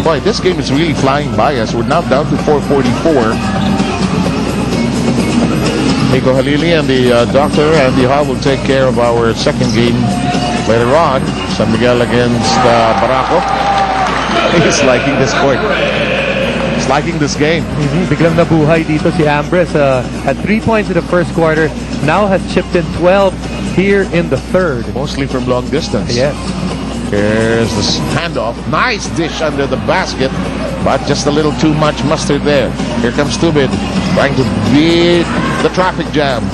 Boy, this game is really flying by us. We're now down to 444. Nico Halili and the doctor and the Hall will take care of our second game later on. San Miguel against Barako. He's liking this court. He's liking this game. Biglang nabuhay dito si Ambrose. Had 3 points in the first quarter. Now has chipped in 12 here in the third. Mostly from long distance. Yes. Here's the handoff. Nice dish under the basket, but just a little too much mustard there. Here comes Tubid, trying to beat the traffic jam.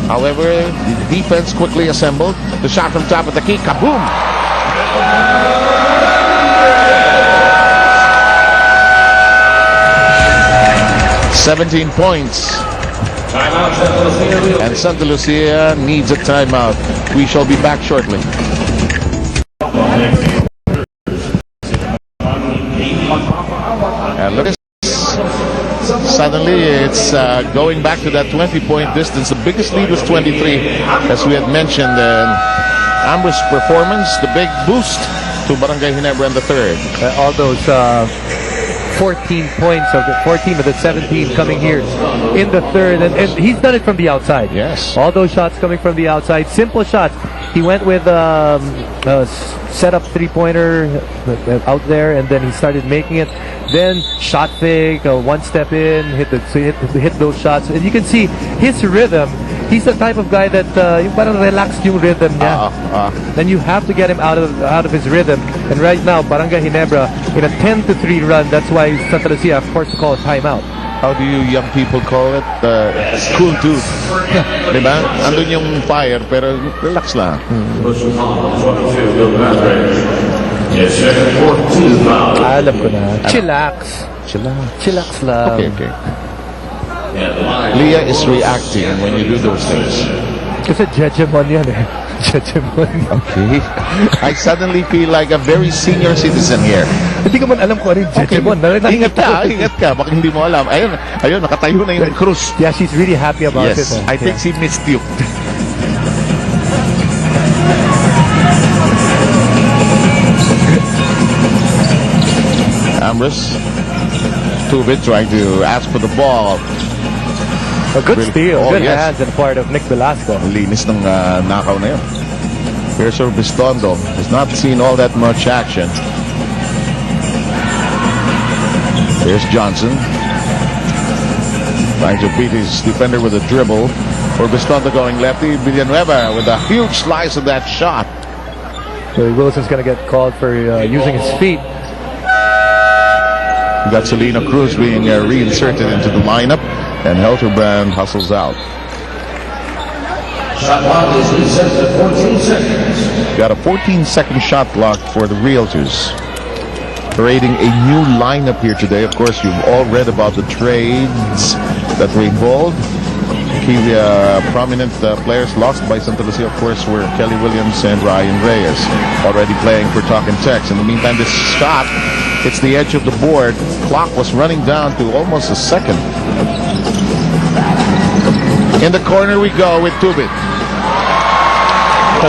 However, the defense quickly assembled. The shot from top of the key, kaboom! 17 points. And Santa Lucia needs a timeout. We shall be back shortly. And look at this. Suddenly it's going back to that 20-point distance. The biggest lead was 23, as we had mentioned. Amber's performance, the big boost to Barangay Ginebra in the third. All those 14 points of the 14 of the 17 coming here in the third, and he's done it from the outside. Yes, all those shots coming from the outside, simple shots. He went with set up three-pointer out there, and then he started making it. Then shot fake, one step in, hit those shots, and you can see his rhythm. He's the type of guy that yung parang relaxed yung rhythm niya. Then you have to get him out of his rhythm. And right now, Barangay Ginebra in a 10-3 run. That's why Santa Lucia, of course, call a timeout. How do you young people call it? Cool dude. Diba? Andun yung fire, pero relax lang. Alam ko na. Chillax. Chillax lang. Okay. Leah is reacting when you do those things. Kasi judgemon yan eh. Judgemon. Okay. I suddenly feel like a very senior citizen here. Hindi ko man alam kung ano yung judgemon. Ingat ka. Baka hindi mo alam. Ayun, nakatayo na yung Cruz. Yeah, she's really happy about it. Yes, I think she missed you. Ambrose, Tubit trying to ask for the ball. A good steal, good hands on the part of Nick Velasco. Linis ng nakaw na yun. Here's Bistondo. Has not seen all that much action. Here's Johnson. Trying to beat his defender with a dribble. Bistondo going lefty. Villanueva with a huge slice of that shot. Billy Wilson's going to get called for using his feet. We got Selena Cruz being reinserted into the lineup. And Helterbrand hustles out. Shot clock is reset to 14 seconds. Got a 14-second shot clock for the Realtors. Creating a new lineup here today. Of course, you've all read about the trades that were involved. Key prominent players lost by Santa Lucia, of course, were Kelly Williams and Ryan Reyes, already playing for Talk and Text. In the meantime, this shot hits the edge of the board. Clock was running down to almost a second. In the corner we go with Tubit.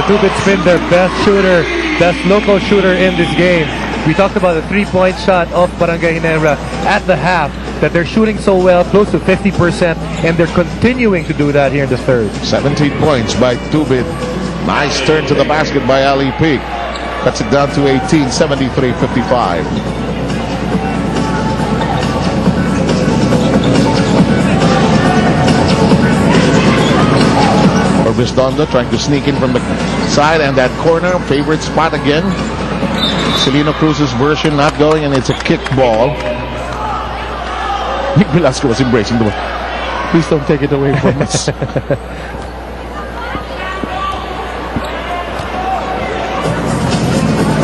Tubit's been their best shooter, best local shooter in this game. We talked about the three-point shot of Barangay Ginebra at the half, that they're shooting so well, close to 50%, and they're continuing to do that here in the third. 17 points by Tubit. Nice turn to the basket by Ali Peak. Cuts it down to 18, 73-55. Bistondo trying to sneak in from the side, and that corner, favorite spot again. Celino Cruz's version not going, and it's a kick ball. Nick Velasco was embracing the ball. Please don't take it away from us.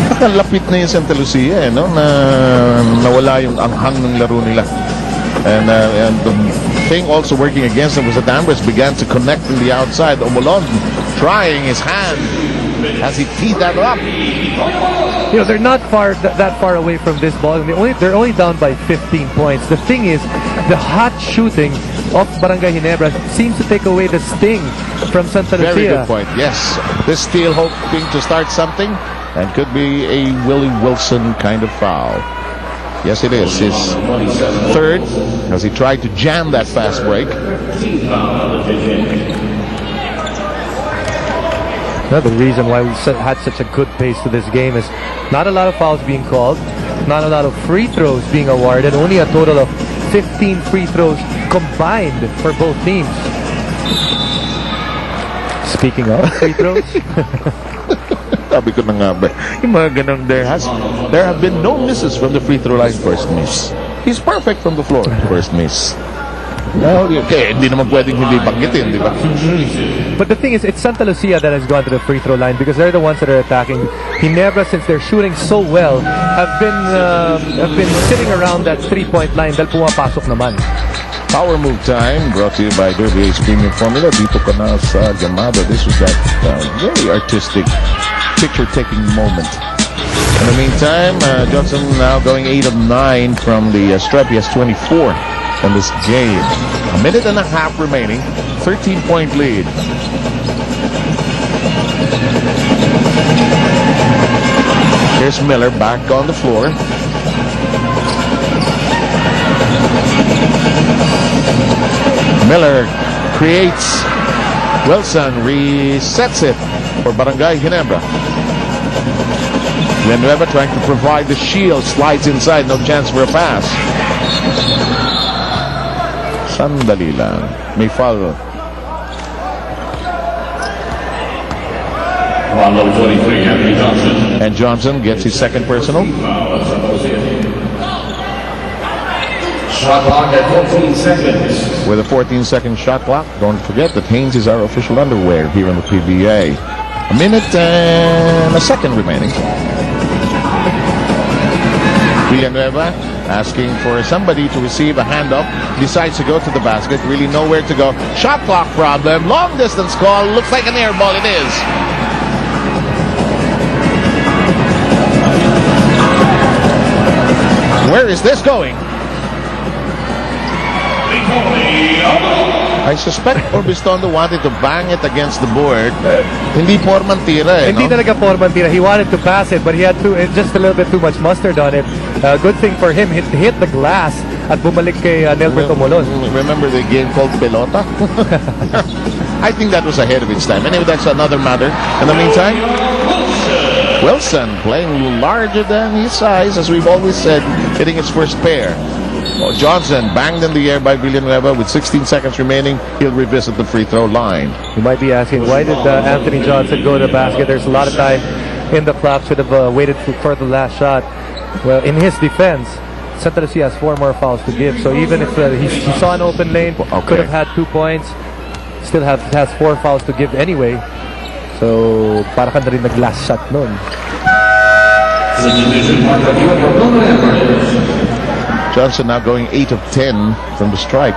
Nakalapit na yung Santa Lucia, no? Nawala yung anghang ng laro nila. And the thing also working against them was that Ambrose began to connect in the outside. Omolon trying his hand as he teed that up. You know, they're not that far away from this ball. They're only down by 15 points. The thing is, the hot shooting of Barangay Ginebra seems to take away the sting from Santa Lucia. Very good point. Yes, this steal hoping to start something, and could be a Willie Wilson kind of foul. Yes, it is. His third, as he tried to jam that fast break. Another reason why we had such a good pace to this game is not a lot of fouls being called, not a lot of free throws being awarded, only a total of 15 free throws combined for both teams. Speaking of free throws, Sabi ko na nga ba, yung mga ganun, there have been no misses from the free throw line. First miss. He's perfect from the floor. First miss. No, okay, hindi naman pwedeng hindi banggitin, di ba? but the thing is, it's Santa Lucia that has gone to the free throw line because they're the ones that are attacking. Ginebra, since they're shooting so well, have been sitting around that 3-point line dahil pumapasok naman. Power move time brought to you by Derby Ace Premium Formula. Dito ka na sa Gamada. This was that very artistic picture-taking moment. In the meantime, Johnson now going 8 of 9 from the stripe. He has 24 in this game. A minute and a half remaining. 13-point lead. Here's Miller back on the floor. Miller creates. Wilson resets it for Barangay Ginebra. Ginebra trying to provide the shield. Slides inside. No chance for a pass. Sandali lang. May foul. Number 23, Anthony Johnson. And Johnson gets his second personal. Shot clock at 14 seconds. With a 14-second shot clock, don't forget that Hanes is our official underwear here on the PBA. A minute and a second remaining. Villanueva asking for somebody to receive a handoff. Decides to go to the basket. Really nowhere to go. Shot clock problem. Long distance call. Looks like an air ball. It is. Where is this going? I suspect Orbistondo wanted to bang it against the board. Hindi porman tira, Hindi talaga porman tira. He wanted to pass it, but he had just a little bit too much mustard on it. Good thing for him, hit the glass at bumalik kay Nelberto Molon. Remember the game called Pelota? I think that was ahead of its time. Anyway, that's another matter. In the meantime, Wilson playing larger than his size, as we've always said, hitting his first pair. Johnson banged in the air by Villanueva with 16 seconds remaining. He'll revisit the free throw line. You might be asking, why did Anthony Johnson go to the basket? There's a lot of time in the clock. Should have waited for the last shot. Well, in his defense, Santa Lucia has 4 more fouls to give. So even if he saw an open lane, could have had 2 points, still has 4 fouls to give anyway. So para ka na rin nag-last shot nun. Johnson now going 8 of 10 from the stripe.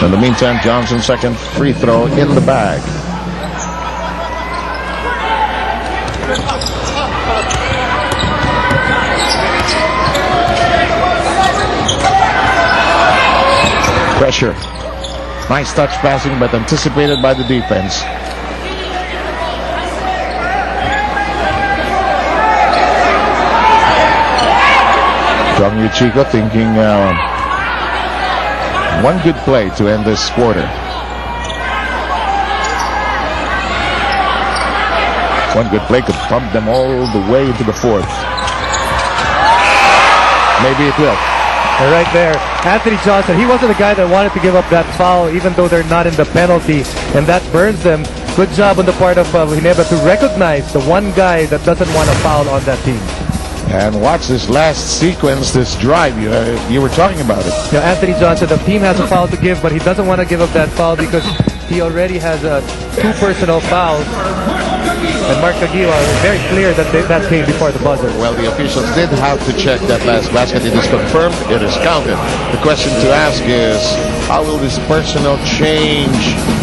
In the meantime, Johnson's second free throw in the bag. Pressure. Nice touch passing, but anticipated by the defense. From Chico thinking one good play to end this quarter. One good play could pump them all the way into the fourth. Maybe it will. Right there, Anthony Johnson, he wasn't the guy that wanted to give up that foul even though they're not in the penalty, and that burns them. Good job on the part of Ginebra to recognize the one guy that doesn't want a foul on that team. And watch this last sequence, this drive. You were talking about it. You know, Anthony Johnson, the team has a foul to give, but he doesn't want to give up that foul because he already has 2 personal fouls. And Mark Caguio very clear that that came before the buzzer. Well, the officials did have to check that last basket. It is confirmed. It is counted. The question to ask is, how will this personal change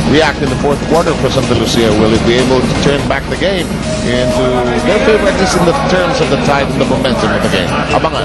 react in the fourth quarter for Santa Lucia? Will it be able to turn back the game into their favor, at least in the terms of the tide and the momentum of the game? Abangan.